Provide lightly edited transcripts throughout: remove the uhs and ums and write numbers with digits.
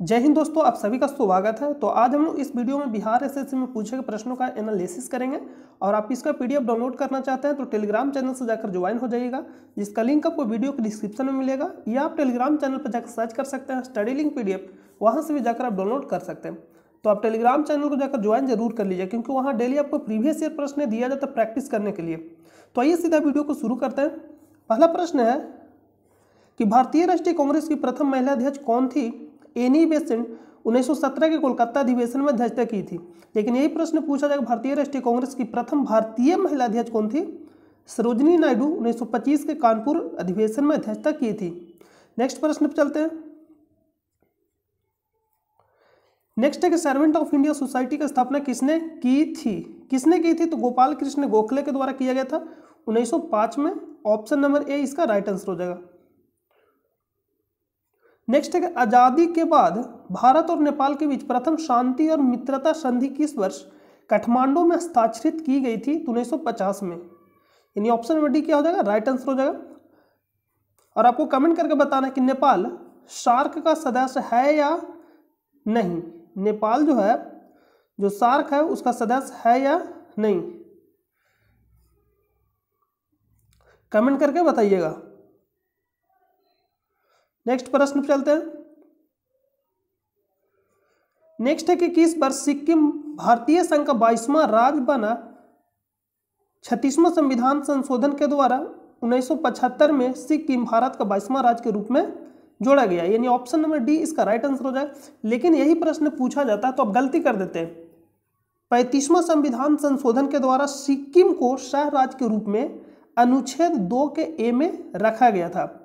जय हिंद दोस्तों, आप सभी का स्वागत है। तो आज हम लोग इस वीडियो में बिहार एसएससी में पूछे गए प्रश्नों का एनालिसिस करेंगे और आप इसका पीडीएफ डाउनलोड करना चाहते हैं तो टेलीग्राम चैनल से जाकर ज्वाइन हो जाइएगा, जिसका लिंक आपको वीडियो के डिस्क्रिप्शन में मिलेगा, या आप टेलीग्राम चैनल पर जाकर सर्च कर सकते हैं स्टडी लिंक पीडीएफ, वहाँ से भी जाकर आप डाउनलोड कर सकते हैं। तो आप टेलीग्राम चैनल को जाकर ज्वाइन जरूर कर लीजिए, क्योंकि वहाँ डेली आपको प्रीवियस ईयर प्रश्न दिया जाता है प्रैक्टिस करने के लिए। तो आइए सीधा वीडियो को शुरू करते हैं। पहला प्रश्न है कि भारतीय राष्ट्रीय कांग्रेस की प्रथम महिला अध्यक्ष कौन थी? एनी बेसेंट 1917 के कोलकाता अधिवेशन में अध्यक्षता की थी। लेकिन यही प्रश्न पूछा जाएगा, भारतीय राष्ट्रीय कांग्रेस की प्रथम भारतीय महिला अध्यक्ष कौन थी? सरोजिनी नायडू 1925 के कानपुर अधिवेशन में अध्यक्षता की थी। नेक्स्ट प्रश्न पर चलते हैं। नेक्स्ट है कि सर्वेंट ऑफ इंडिया सोसाइटी की स्थापना किसने की थी? किसने की थी? तो गोपाल कृष्ण गोखले के द्वारा किया गया था 1905 में। ऑप्शन नंबर ए इसका राइट आंसर हो जाएगा। नेक्स्ट है कि आजादी के बाद भारत और नेपाल के बीच प्रथम शांति और मित्रता संधि किस वर्ष काठमांडू में हस्ताक्षरित की गई थी? तो 1950 में। यानी ऑप्शन नंबर डी क्या हो जाएगा? राइट आंसर हो जाएगा। और आपको कमेंट करके बताना है कि नेपाल सार्क का सदस्य है या नहीं। नेपाल जो है, जो सार्क है उसका सदस्य है या नहीं, कमेंट करके बताइएगा। नेक्स्ट प्रश्न पे चलते हैं। नेक्स्ट है कि किस वर्ष सिक्किम भारतीय संघ का 22वां राज्य बना? 36वां संविधान संशोधन के द्वारा 1975 में सिक्किम भारत का 22वां राज्य के रूप में जोड़ा गया। यानी ऑप्शन नंबर डी इसका राइट आंसर हो जाए। लेकिन यही प्रश्न पूछा जाता है तो आप गलती कर देते हैं। 35वां संविधान संशोधन के द्वारा सिक्किम को सह राज्य के रूप में अनुच्छेद 2 के ए में रखा गया था।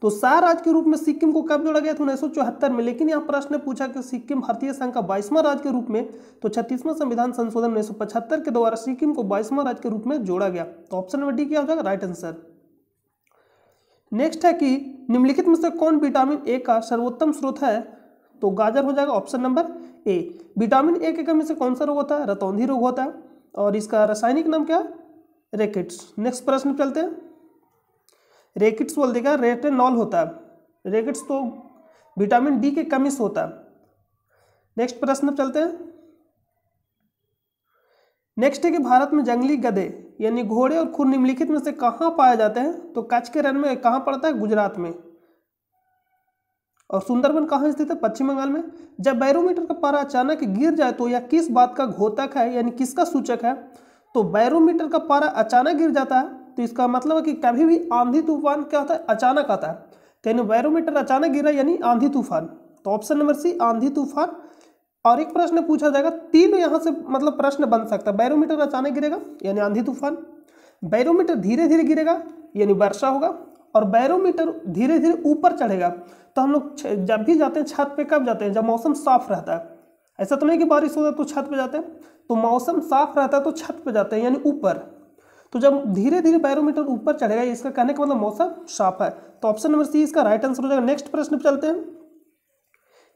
तो सह राज्य के रूप में सिक्किम को कब जोड़ा गया था? 1974 में। लेकिन यहाँ प्रश्न पूछा कि सिक्किम भारतीय संघ का 22वां राज्य के रूप में, तो 36वां संविधान संशोधन 1975 के द्वारा सिक्किम को 22वां राज्य के रूप में जोड़ा गया। तो ऑप्शन नंबर डी क्या हो जाएगा? Right answer. नेक्स्ट है कि निम्नलिखित में से कौन विटामिन ए का सर्वोत्तम स्रोत है? तो गाजर हो जाएगा option number A. Vitamin A की कमी से कौन सा रोग होता है? रतौंधी रोग होता है। और इसका रासायनिक नाम क्या? रेकिट्स। नेक्स्ट प्रश्न चलते हैं। रेकिट्स बोल देगा, रेटेनॉल होता है। रेकिट्स तो विटामिन डी की कमी से होता है। नेक्स्ट प्रश्न चलते हैं। नेक्स्ट है कि भारत में जंगली गधे यानी घोड़े और खुर निम्नलिखित में से कहाँ पाए जाते हैं? तो कच्छ के रण में कहाँ पड़ता है? गुजरात में। और सुंदरबन कहाँ स्थित है? पश्चिम बंगाल में। जब बैरोमीटर का पारा अचानक गिर जाए तो यह किस बात का घोतक है, यानी किसका सूचक है? तो बैरोमीटर का पारा अचानक गिर जाता है तो इसका मतलब है कि कभी भी आंधी तूफान क्या होता है? अचानक आता है। तो यानी बैरोमीटर अचानक गिरा यानी आंधी तूफान। तो ऑप्शन नंबर सी आंधी तूफान। और एक प्रश्न पूछा जाएगा, तीन यहाँ से मतलब प्रश्न बन सकता है। बैरोमीटर अचानक गिरेगा यानी आंधी तूफान, बैरोमीटर धीरे धीरे गिरेगा यानी वर्षा होगा, और बैरोमीटर धीरे धीरे ऊपर चढ़ेगा। तो हम लोग जब भी जाते हैं छत पे कब जाते हैं? जब मौसम साफ रहता है। ऐसा तो नहीं कि बारिश होता है तो छत पे जाते हैं। तो मौसम साफ रहता है तो छत पे जाते हैं यानी ऊपर। तो जब धीरे धीरे बैरोमीटर ऊपर चढ़ेगा, इसका कहने का मतलब मौसम साफ है। तो ऑप्शन नंबर सी इसका राइट आंसर हो जाएगा। नेक्स्ट प्रश्न पे चलते हैं।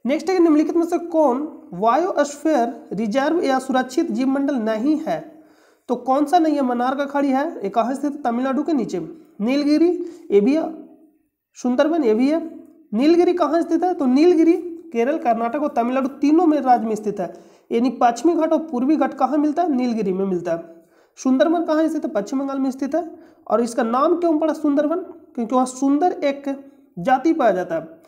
नेक्स्ट है कि निम्नलिखित में से कौन बायोस्फीयर रिजर्व या सुरक्षित जीव मंडल नहीं है? तो कौन सा नहीं है? मन्नार का खाड़ी है, ये कहाँ स्थित है? तमिलनाडु के नीचे। नीलगिरी ये भी है, सुंदरबन ये भी है। नीलगिरी कहाँ स्थित है? तो नीलगिरी केरल, कर्नाटक और तमिलनाडु तीनों में राज्य में स्थित है। यानी पश्चिमी घाट और पूर्वी घाट कहाँ मिलता है? नीलगिरी में मिलता है। सुंदरबन कहाँ स्थित है? पश्चिम बंगाल में स्थित है। और इसका नाम क्यों पड़ा सुंदरबन? क्योंकि वहाँ सुंदर एक जाति पाया जाता है,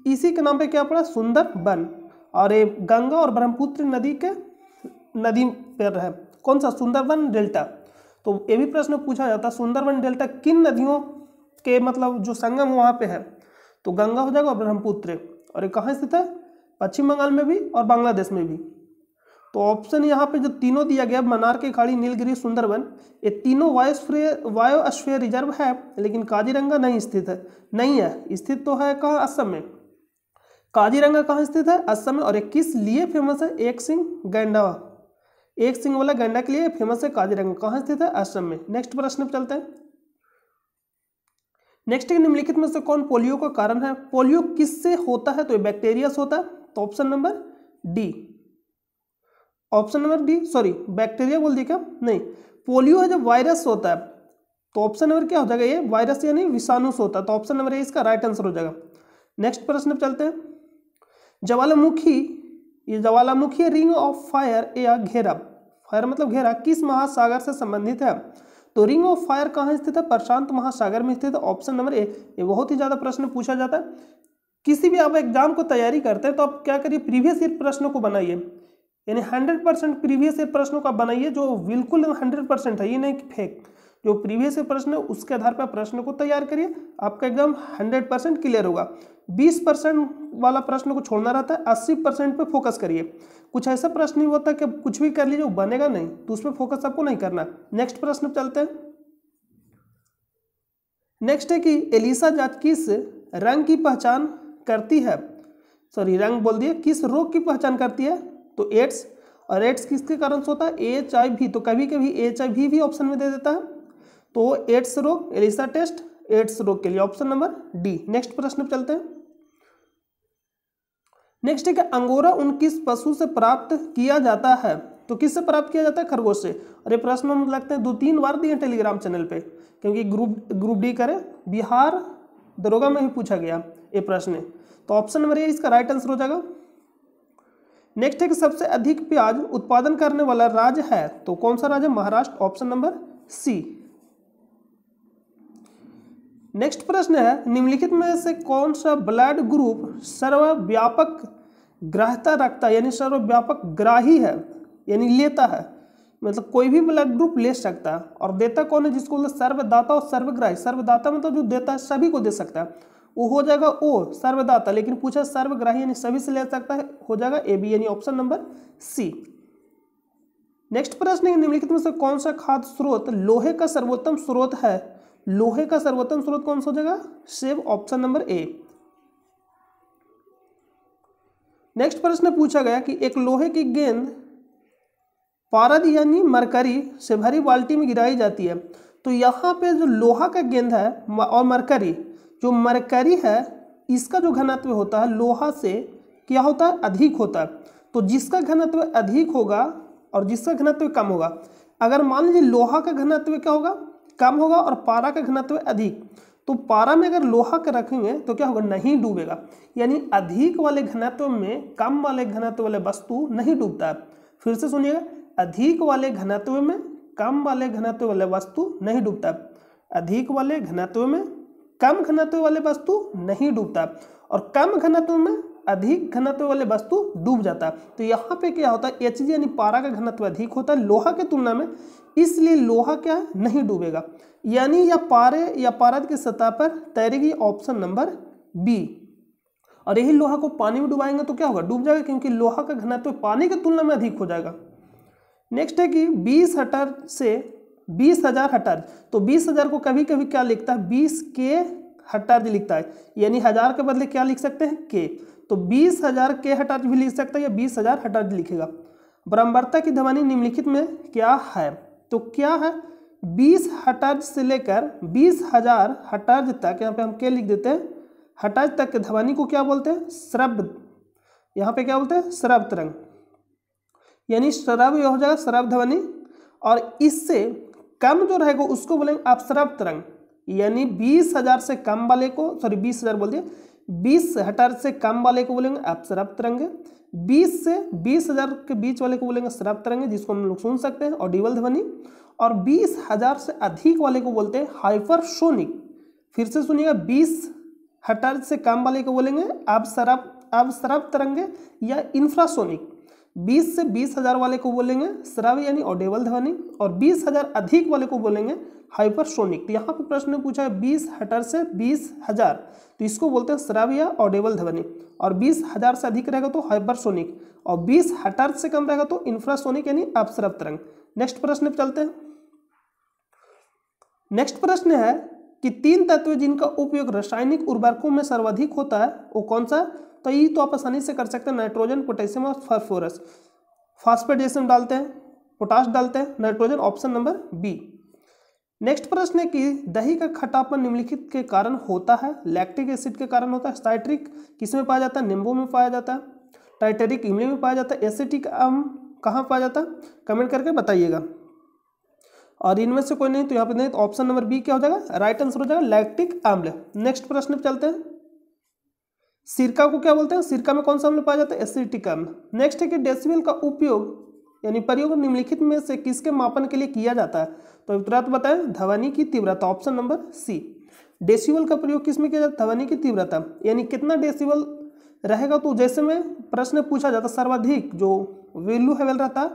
इसी के नाम पे क्या पड़ा? सुंदरबन। और ये गंगा और ब्रह्मपुत्र नदी पर है। कौन सा? सुंदरबन डेल्टा। तो ये भी प्रश्न पूछा जाता है, सुंदरबन डेल्टा किन नदियों के मतलब जो संगम वहाँ पे है? तो गंगा हो जाएगा और ब्रह्मपुत्र। और ये कहाँ स्थित है? पश्चिम बंगाल में भी और बांग्लादेश में भी। तो ऑप्शन यहाँ पे जो तीनों दिया गया, मन्नार की खाड़ी, नीलगिरी, सुंदरबन, ये तीनों बायोस्फीयर रिजर्व है। लेकिन काजीरंगा नहीं स्थित है, नहीं है। स्थित तो है कहाँ? असम में। काजीरंगा कहाँ स्थित है? असम में। और ये किस लिए फेमस है? एक सिंह गैंडा, एक सिंह वाला गैंडा के लिए फेमस है काजीरंगा। कहाँ स्थित है? असम में। नेक्स्ट प्रश्न पे चलते हैं। नेक्स्ट है निम्नलिखित में से कौन पोलियो का कारण है? पोलियो किससे होता है? तो ये बैक्टीरिया से होता है। तो option number D, option number D, sorry bacteria बोल दिया क्या? नहीं, पोलियो है जब वायरस होता है। तो ऑप्शन नंबर क्या हो जाएगा? ये वायरस यानी विषाणु से होता है। तो ऑप्शन नंबर ए इसका राइट आंसर हो जाएगा। नेक्स्ट प्रश्न पे चलते हैं। ज्वालामुखी, ये ज्वालामुखी रिंग ऑफ फायर या घेरा, फायर मतलब घेरा, किस महासागर से संबंधित है? तो रिंग ऑफ फायर कहाँ स्थित है? प्रशांत महासागर में स्थित है। Option number A. ये बहुत ही ज्यादा प्रश्न पूछा जाता है। किसी भी आप एग्जाम को तैयारी करते हैं तो आप क्या करिए, प्रीवियस ईयर प्रश्नों को बनाइए, यानी 100% प्रीवियस ईयर प्रश्नों का बनाइए जो बिल्कुल 100% है, ये नहीं कि फेक। जो प्रीवियस ईयर प्रश्न है उसके आधार पर प्रश्न को तैयार करिए, आपका एग्जाम 100% क्लियर होगा। 20% वाला प्रश्न को छोड़ना रहता है, 80% पे फोकस करिए। कुछ ऐसा प्रश्न नहीं होता कि कुछ भी कर लीजिए वो बनेगा नहीं, तो उस पर फोकस आपको नहीं करना। नेक्स्ट प्रश्न चलते हैं। नेक्स्ट है कि एलिसा जांच किस रंग की पहचान करती है? सॉरी रंग बोल दिए, किस रोग की पहचान करती है? तो एड्स। और एड्स किसके कारण से होता है? HIV। तो कभी कभी HIV भी ऑप्शन में दे देता है। तो एड्स रोग, एलिसा टेस्ट एड्स रोग के लिए ऑप्शन नंबर डी। नेक्स्ट प्रश्न पे चलते हैं। नेक्स्ट है कि अंगोरा ऊन किस पशु से प्राप्त किया जाता है? तो किससे प्राप्त किया जाता है? खरगोश से। और ये प्रश्न हम लगते हैं 2-3 बार दिए टेलीग्राम चैनल पे, क्योंकि ग्रुप डी करें, बिहार दरोगा में भी पूछा गया ये प्रश्न। तो ऑप्शन नंबर ए इसका राइट आंसर हो जाएगा। नेक्स्ट है कि सबसे अधिक प्याज उत्पादन करने वाला राज्य है? तो कौन सा राज्य? Maharashtra. Option number C. Next प्रश्न है निम्नलिखित में से कौन सा ब्लड ग्रुप सर्वव्यापक ग्राह्यता रखता है, यानी सर्वव्यापक ग्राही है, यानी लेता है, मतलब कोई भी ब्लड ग्रुप ले सकता है। और देता कौन है? जिसको बोलते सर्वदाता और सर्वग्राही। सर्वदाता मतलब जो देता है सभी को दे सकता है, वो हो जाएगा ओ सर्वदाता। लेकिन पूछा सर्वग्राही यानी सभी से ले सकता है, हो जाएगा ए बी, यानी ऑप्शन नंबर सी। नेक्स्ट प्रश्न है निम्नलिखित में से कौन सा खाद्य स्रोत लोहे का सर्वोत्तम स्रोत है? लोहे का सर्वोत्तम स्रोत कौन सा हो जाएगा? सेब। Option number A. नेक्स्ट प्रश्न पूछा गया कि एक लोहे की गेंद पारद यानी मरकरी से भरी बाल्टी में गिराई जाती है। तो यहाँ पे जो लोहा का गेंद है और मरकरी, जो मरकरी है इसका जो घनत्व होता है लोहा से क्या होता है? अधिक होता है। तो जिसका घनत्व अधिक होगा और जिसका घनत्व कम होगा, अगर मान लीजिए लोहा का घनत्व क्या होगा? कम होगा और पारा का घनत्व अधिक, तो पारा में अगर लोहा का रखेंगे तो क्या होगा? नहीं डूबेगा। यानी अधिक वाले घनत्व में कम वाले घनत्व वाले वस्तु नहीं डूबता है। फिर से सुनिएगा, अधिक वाले घनत्व में कम वाले घनत्व वाले वस्तु नहीं डूबता है। अधिक वाले घनत्व में कम घनत्व वाले वस्तु नहीं डूबता है, और कम घनत्व में अधिक घनत्व वाले वस्तु डूब जाता है। तो यहाँ पे क्या होता है? Hg यानी पारा का घनत्व अधिक होता है लोहा के तुलना में, इसलिए लोहा क्या है? नहीं डूबेगा, यानी या पारे या पारद की सतह पर तैरेगी। Option number B. और यही लोहा को पानी में डुबाएंगे तो क्या होगा? डूब जाएगा, क्योंकि लोहा का घनत्व पानी की तुलना में अधिक हो जाएगा। नेक्स्ट है कि 20 हटर से 20,000 हटर। तो 20,000 को कभी कभी क्या लिखता है? 20 के हटर लिखता है, यानी 1000 के बदले क्या लिख सकते हैं? के। तो 20,000 के हटर भी लिख सकता है या 20,000 हटर लिखेगा। बराबरता की ध्वनि निम्नलिखित में क्या है? तो क्या है? 20 हटर से लेकर 20,000 हटर तक, यहाँ पे हम के लिख देते हैं, हटर तक के ध्वनि को क्या बोलते हैं? श्रव्य। यहाँ पे क्या बोलते हैं? श्रव्य तरंग, यानी श्रव्य हो जाएगा श्रव्य ध्वनि। और इससे कम जो रहेगा उसको बोलेंगे अपश्रव्य तरंग, यानी 20,000 से कम वाले को, सॉरी 20,000 बोल दिए, 20 हटर से कम वाले को बोलेंगे अपश्रव्य तरंग। 20 से 20,000 के बीच वाले को बोलेंगे श्रव्य तरंग, जिसको हम लोग सुन सकते हैं, ऑडिबल ध्वनि। और 20,000 से अधिक वाले को बोलते हैं हाइपरसोनिक। फिर से सुनिएगा, 20 हटर से कम वाले को बोलेंगे अपश्रव्य तरंग या इंफ्रासोनिक। 20 से 20,000 वाले को बोलेंगे श्रव्य यानी ऑडिबल ध्वनि, और 20,000 अधिक वाले को बोलेंगे हाइपरसोनिक। तो यहाँ पे प्रश्न पूछा है 20 हटर से 20,000, तो इसको बोलते हैं श्रव्य या ऑडिबल ध्वनि। और 20,000 से अधिक रहेगा तो हाइपरसोनिक, और 20 हटर से कम रहेगा तो इंफ्रासोनिक यानी अपश्रव्य तरंग। नेक्स्ट प्रश्न पे चलते हैं। नेक्स्ट प्रश्न है कि 3 तत्व जिनका उपयोग रासायनिक उर्वरकों में सर्वाधिक होता है वो कौन सा? तो ये तो आप आसानी से कर सकते हैं, नाइट्रोजन, पोटेशियम और फास्फोरस। फास्फेट जैसे हम डालते हैं, पोटाश डालते हैं, nitrogen. Option number B. Next प्रश्न है कि दही का खट्टापन निम्नलिखित के कारण होता है? लैक्टिक एसिड के कारण होता है, साइट्रिक किस में पाया जाता है? नींबू में पाया जाता है, टाइटेरिक इमली में पाया जाता है, एसिटिक कहाँ पाया जाता है? कमेंट करके बताइएगा। और इनमें से कोई नहीं तो यहाँ पे नहीं, तो ऑप्शन नंबर बी क्या हो जाएगा? राइट आंसर हो जाएगा लैक्टिक अम्ल। नेक्स्ट प्रश्न पे चलते हैं। सिरका को क्या बोलते हैं, सिरका में कौन सा अम्ल पाया जाता है, एसिटिक अम्ल। नेक्स्ट है कि डेसिबल का उपयोग यानी प्रयोग निम्नलिखित में से किसके मापन के लिए किया जाता है, तो तुरंत बताएं, ध्वनि की तीव्रता, ऑप्शन नंबर सी। डेसिबल का प्रयोग किस में किया जाता है, ध्वनि की तीव्रता, यानी कितना डेसिबल रहेगा, तो जैसे में प्रश्न पूछा जाता सर्वाधिक जो वैल्यू है रहता है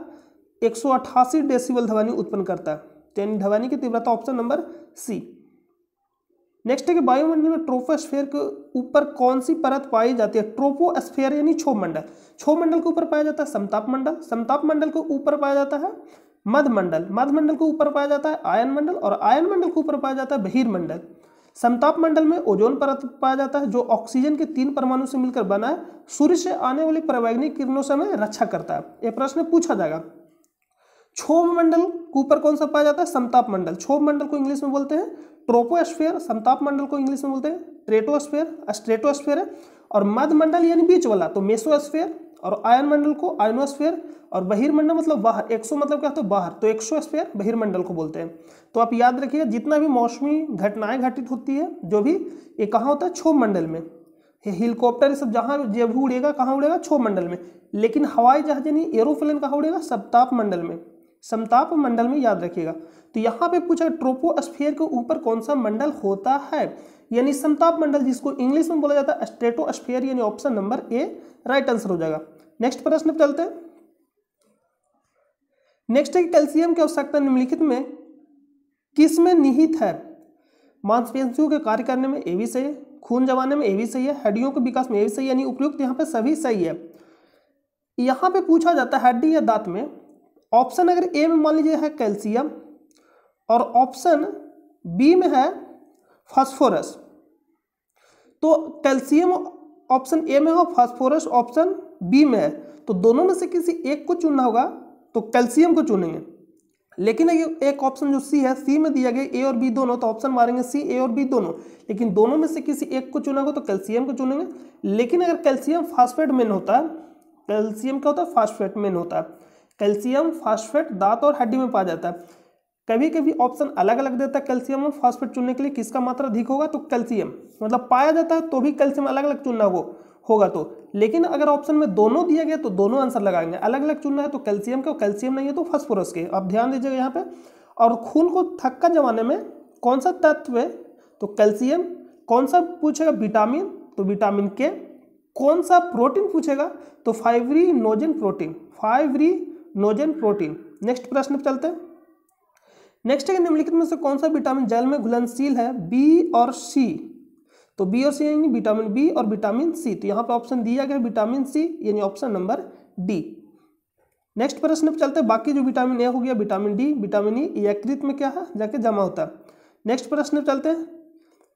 188 डेसिबल ध्वनि उत्पन्न करता है, यानी ध्वनि की तीव्रता ऑप्शन नंबर सी। नेक्स्ट है कि वायुमंडल में ट्रोपोस्फेयर के ऊपर कौन सी परत पाई जाती है, ट्रोपोस्फेयर यानी क्षोभ मंडल, क्षोभ मंडल के ऊपर पाया जाता है समताप मंडल, समताप मंडल के ऊपर पाया जाता है मध्यमंडल, मध्यमंडल के ऊपर पाया जाता है आयन मंडल, और आयन मंडल के ऊपर पाया जाता है बहिर्मंडल। समताप मंडल में ओजोन परत पाया जाता है जो ऑक्सीजन के 3 परमाणु से मिलकर बना है, सूर्य से आने वाली परावैंगनिक किरणों से हमें रक्षा करता है। यह प्रश्न पूछा जाएगा। क्षोभ मंडल के ऊपर कौन सा पाया जाता है, समताप मंडल, क्षोभ मंडल को इंग्लिश में बोलते हैं ट्रोपोस्फेयर, समताप मंडल को इंग्लिश में बोलते हैं ट्रेटोस्फेयर, स्ट्रेटोस्फेयर है, और मध्य मंडल यानी बीच वाला तो मेसोस्फेयर, और आयन मंडल को आयनोस्फेयर, और बहिर्मंडल मतलब बाहर, एक्सो मतलब क्या होता है बाहर, तो एक्सोस्फेयर बहिर्मंडल को बोलते हैं। तो आप याद रखिएगा जितना भी मौसमी घटनाएं घटित होती है जो भी, ये कहाँ होता है, क्षोभ मंडल में। हेलीकॉप्टर ये सब जहाँ जब भी उड़ेगा कहाँ उड़ेगा, क्षोभ मंडल में, लेकिन हवाई जहाज यानी एरोप्लेन कहाँ उड़ेगा, समताप मंडल में, समताप मंडल में, याद रखिएगा। तो यहाँ पे पूछा ट्रोपोस्फेयर के ऊपर कौन सा मंडल होता है, यानी समताप मंडल, जिसको इंग्लिश में बोला जाता है स्ट्रेटोस्फेयर, यानी option number A right answer हो जाएगा। नेक्स्ट प्रश्न पे चलते हैं। नेक्स्ट है कि कैल्शियम की आवश्यकता निम्नलिखित में किस में निहित है, मांसपेशियों के कार्य करने में ये भी सही है, खून जमाने में ये भी सही है, हड्डियों के विकास में ये भी सही है, यानी उपयुक्त यहाँ पे सभी सही है। यहाँ पे पूछा जाता है हड्डी या दांत में, ऑप्शन अगर ए में मान लीजिए है कैल्शियम और ऑप्शन बी में है फास्फोरस, तो कैल्शियम ऑप्शन ए में हो, फास्फोरस ऑप्शन बी में है, तो दोनों में से किसी एक को चुनना होगा, तो कैल्शियम को चुनेंगे। लेकिन एक ऑप्शन जो सी है, सी में दिया गया ए और बी दोनों, तो ऑप्शन मारेंगे सी ए और बी दोनों, लेकिन दोनों में से किसी एक को चुना होगा तो कैल्शियम को चुनेंगे। लेकिन अगर कैल्शियम फास्फेट मेन होता है, कैल्शियम क्या होता है, फास्फेट मेन होता है, कैल्शियम फास्फेट दांत और हड्डी में पाया जाता है। कभी कभी ऑप्शन अलग अलग देता है कैल्शियम और फास्फेट चुनने के लिए, किसका मात्रा अधिक होगा, तो कैल्शियम, मतलब पाया जाता है तो भी कैल्शियम अलग अलग चुनना होगा तो, लेकिन अगर ऑप्शन में दोनों दिया गया तो दोनों आंसर लगाएंगे, अलग अलग चुनना है तो कैल्शियम के, कैल्शियम नहीं है तो फास्फोरस के, आप ध्यान दीजिएगा यहाँ पे। और खून को थक्का जमाने में कौन सा तत्व है, तो कैल्शियम, कौन सा पूछेगा विटामिन, तो विटामिन के, कौन सा प्रोटीन पूछेगा तो fibrinogen protein, fibrinogen protein. Next प्रश्न पे चलते हैं। नेक्स्ट है निम्नलिखित में से कौन सा विटामिन जल में घुलनशील है, बी और सी, तो बी और सी यानी विटामिन बी और विटामिन सी, तो यहाँ पे ऑप्शन दिया गया विटामिन सी, यानी ऑप्शन नंबर डी। नेक्स्ट प्रश्न पे चलते हैं। बाकी जो विटामिन ए हो गया, विटामिन डी, विटामिन ई यकृत में क्या है जाके जमा होता है। नेक्स्ट प्रश्न पे चलते हैं।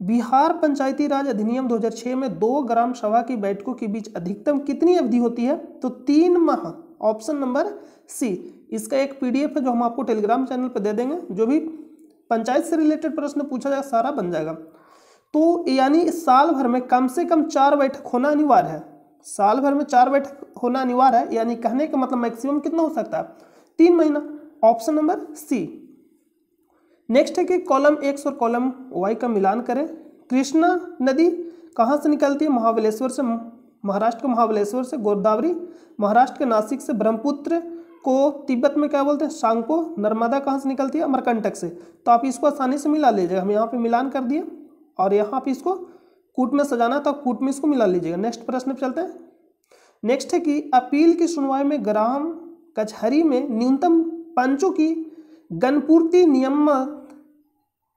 बिहार पंचायती राज अधिनियम 2006 में 2 ग्राम सभा की बैठकों के बीच अधिकतम कितनी अवधि होती है, तो 3 माह, ऑप्शन नंबर सी। इसका एक पीडीएफ है जो हम आपको टेलीग्राम चैनल पर दे देंगे, जो भी पंचायत से रिलेटेड प्रश्न पूछा जाएगा सारा बन जाएगा। तो यानी साल भर में कम से कम 4 बैठक होना अनिवार्य है, साल भर में 4 बैठक होना अनिवार्य है, यानी कहने का मतलब मैक्सिमम कितना हो सकता है, 3 महीना, ऑप्शन नंबर सी। नेक्स्ट है कि कॉलम एक्स और कॉलम वाई का मिलान करें। कृष्णा नदी कहाँ से निकलती है, महाबलेश्वर से, महाराष्ट्र के महाबलेश्वर से। गोदावरी महाराष्ट्र के नासिक से। ब्रह्मपुत्र को तिब्बत में क्या बोलते हैं, सांगपो। नर्मदा कहाँ से निकलती है, अमरकंटक से। तो आप इसको आसानी से मिला लीजिएगा, हम यहाँ पे मिलान कर दिए, और यहाँ पे इसको कूट में सजाना था, कूट में इसको मिला लीजिएगा। नेक्स्ट प्रश्न पे चलते हैं। नेक्स्ट है कि अपील की सुनवाई में ग्राम कचहरी में न्यूनतम पंचों की गणपूर्ति नियमित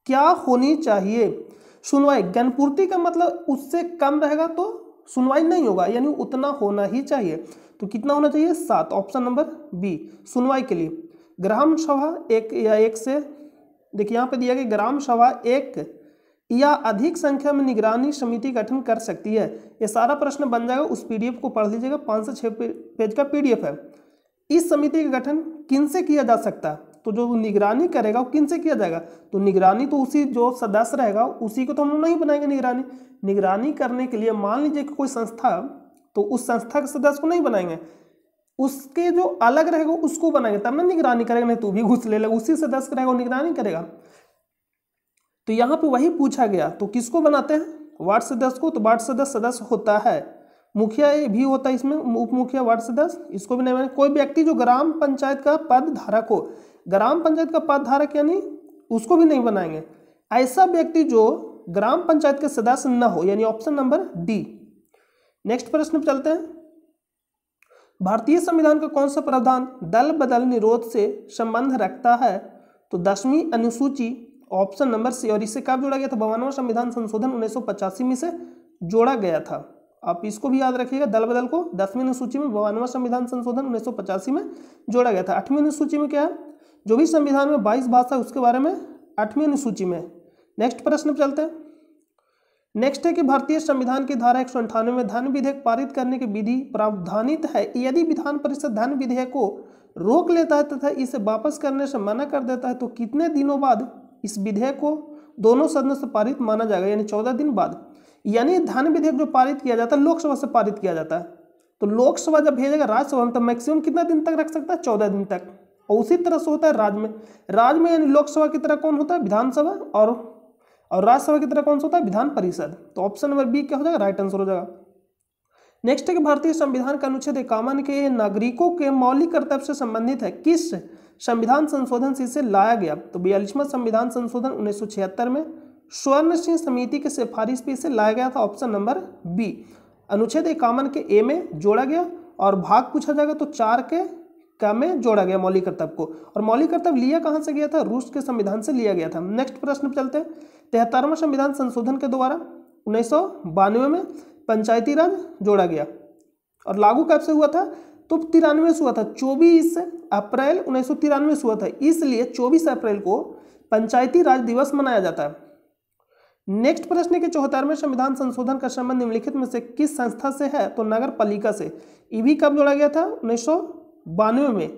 क्या होनी चाहिए। सुनवाई, गणपूर्ति का मतलब उससे कम रहेगा तो सुनवाई नहीं होगा, यानी उतना होना ही चाहिए। तो कितना होना चाहिए, 7, ऑप्शन नंबर बी सुनवाई के लिए। ग्राम सभा 1 या 1 से, देखिए यहाँ पे दिया गया ग्राम सभा 1 या अधिक संख्या में निगरानी समिति गठन कर सकती है। ये सारा प्रश्न बन जाएगा, उस पीडीएफ को पढ़ लीजिएगा, 5 से 6 पेज का पीडीएफ है। इस समिति का गठन किन से किया जा सकता है, तो जो निगरानी करेगा वो किन से किया जाएगा, तो निगरानी तो उसी जो सदस्य रहेगा उसी को तो हम नहीं बनाएंगे निगरानी। निगरानी करने के लिए मान लीजिए कि कोई संस्था, तो उस संस्था के सदस्य को नहीं बनाएंगे, उसके जो अलग रहेगा उसको बनाएंगे, तब ना निगरानी करेगा, नहीं तो भी घुस ले लेगा, उसी सदस्य रहेगा वो निगरानी करेगा। तो यहाँ पे वही पूछा गया, तो किसको बनाते हैं, वार्ड सदस्य को, तो वार्ड सदस्य सदस्य होता है, मुखिया भी होता है इसमें, उप मुखिया वार्ड सदस्य, इसको भी नहीं माने। कोई व्यक्ति जो ग्राम पंचायत का पद धारक हो, ग्राम पंचायत का पद धारक यानी उसको भी नहीं बनाएंगे। ऐसा व्यक्ति जो ग्राम पंचायत के सदस्य न हो, यानी ऑप्शन नंबर डी। नेक्स्ट प्रश्न पे चलते हैं। भारतीय संविधान का कौन सा प्रावधान दल बदल निरोध से संबंध रखता है? तो 10वीं अनुसूची, ऑप्शन नंबर सी। और इससे कब जोड़ा गया था? 52वां संविधान संशोधन 1985 में से जोड़ा गया था। आप इसको भी याद रखिएगा, दल बदल को 10वीं अनुसूची में 52वां संविधान संशोधन 1985 में जोड़ा गया था। 8वीं अनुसूची में क्या है? जो भी संविधान में 22 भाषा है उसके बारे में 8वीं अनुसूची में। नेक्स्ट प्रश्न पे चलते हैं। नेक्स्ट है कि भारतीय संविधान की धारा 198 में धन विधेयक पारित करने की विधि प्रावधानित है। यदि विधान परिषद धन विधेयक को रोक लेता है तथा इसे वापस करने से मना कर देता है तो कितने दिनों बाद इस विधेयक को दोनों सदनों से पारित माना जाएगा? यानी 14 दिन बाद। यानी धन विधेयक जो पारित किया जाता है लोकसभा से पारित किया जाता है, तो लोकसभा जब भेजेगा राज्यसभा में तो मैक्सिमम कितना दिन तक रख सकता है? 14 दिन तक। और उसी तरह से होता है राज्य में यानी लोकसभा की तरह कौन होता है? विधानसभा, और राज्यसभा की तरह कौन सा होता है? विधान परिषद। तो ऑप्शन नंबर बी क्या हो जाएगा? राइट आंसर हो जाएगा। नेक्स्ट है कि भारतीय संविधान का अनुच्छेद 51 के नागरिकों के मौलिक कर्तव्य से संबंधित है, किस संविधान संशोधन से इसे लाया गया? तो 42वां संविधान संशोधन 1976 में स्वर्ण सिंह समिति के सिफारिश पे इसे लाया गया था। Option number B. अनुच्छेद 51 के ए में जोड़ा गया और भाग पूछा जाएगा तो 4 के क में जोड़ा गया मौलिक कर्तव्य को। और मौलिक कर्तव्य लिया कहां से गया था? रूस के संविधान से लिया गया था। नेक्स्ट प्रश्न पे चलते हैं। 73वां संविधान संशोधन के द्वारा 1992 में पंचायती राज जोड़ा गया और लागू कब से हुआ था? तो 93 से हुआ था, 24 अप्रैल 1993 से हुआ था। इसलिए 24 अप्रैल को पंचायती राज दिवस मनाया जाता है। नेक्स्ट प्रश्न के 74वें संविधान संशोधन का संबंध निम्नलिखित में से किस संस्था से है? तो नगर पालिका से। ये भी कब जोड़ा गया था? 1992 में।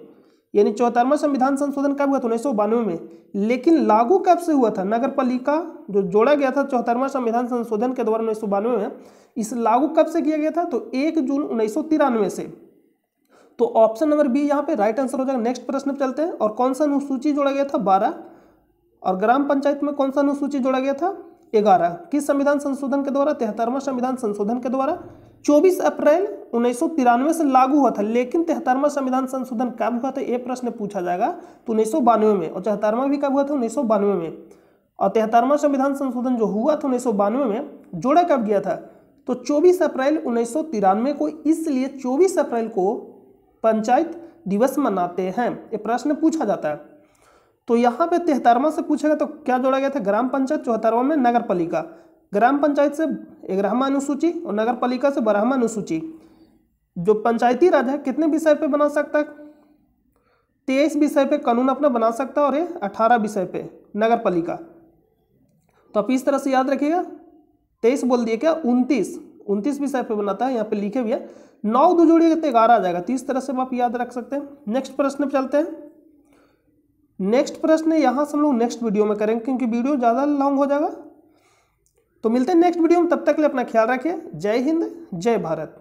यानी 74वां संविधान संशोधन कब हुआ था? 1992 में। लेकिन लागू कब से हुआ था? नगर पालिका जो जोड़ा गया था 74वां संविधान संशोधन के द्वारा 1992 में, इस लागू कब से किया गया था? तो 1 जून 1993 से। तो ऑप्शन नंबर बी यहाँ पे राइट आंसर हो जाएगा। नेक्स्ट प्रश्न पे चलते हैं। और कौन सा अनुसूची जोड़ा गया था? 12। और ग्राम पंचायत में कौन सा अनुसूची जोड़ा गया था? 11। किस संविधान संशोधन के द्वारा? 73वां संविधान संशोधन के द्वारा। 24 अप्रैल 1993 से लागू हुआ था, लेकिन 73वां संविधान संशोधन कब हुआ था? ये प्रश्न पूछा जाएगा तो 1992 में। और 74वां भी कब हुआ था? 1992 में। और 73वां संविधान संशोधन जो हुआ था 1992 में, जोड़ा कब गया था? तो 24 अप्रैल 1993 को। इसलिए 24 अप्रैल को पंचायत दिवस मनाते हैं। ये प्रश्न पूछा जाता है। तो यहाँ पे 73वां से पूछेगा तो क्या जोड़ा गया था? ग्राम पंचायत। 74वां में नगर पालिका। ग्राम पंचायत से 11वां अनुसूची और नगर पालिका से 12वां अनुसूची। जो पंचायती राज है कितने विषय पे बना सकता है? 23 विषय पे कानून अपना बना सकता है और ये 18 विषय पे नगर पालिका। तो आप इस तरह से याद रखिएगा। 23 बोल दिए क्या? 29 विषय पे बनाता है, यहाँ पे लिखे हुए है। 9 2 जोड़िएगा तो 11 आ जाएगा। तो इस तरह से आप याद रख सकते हैं। नेक्स्ट प्रश्न पे चलते हैं। नेक्स्ट प्रश्न यहाँ से हम लोग नेक्स्ट वीडियो में करेंगे क्योंकि वीडियो ज़्यादा लॉन्ग हो जाएगा। तो मिलते हैं नेक्स्ट वीडियो में, तब तक के लिए अपना ख्याल रखिए। जय हिंद, जय भारत।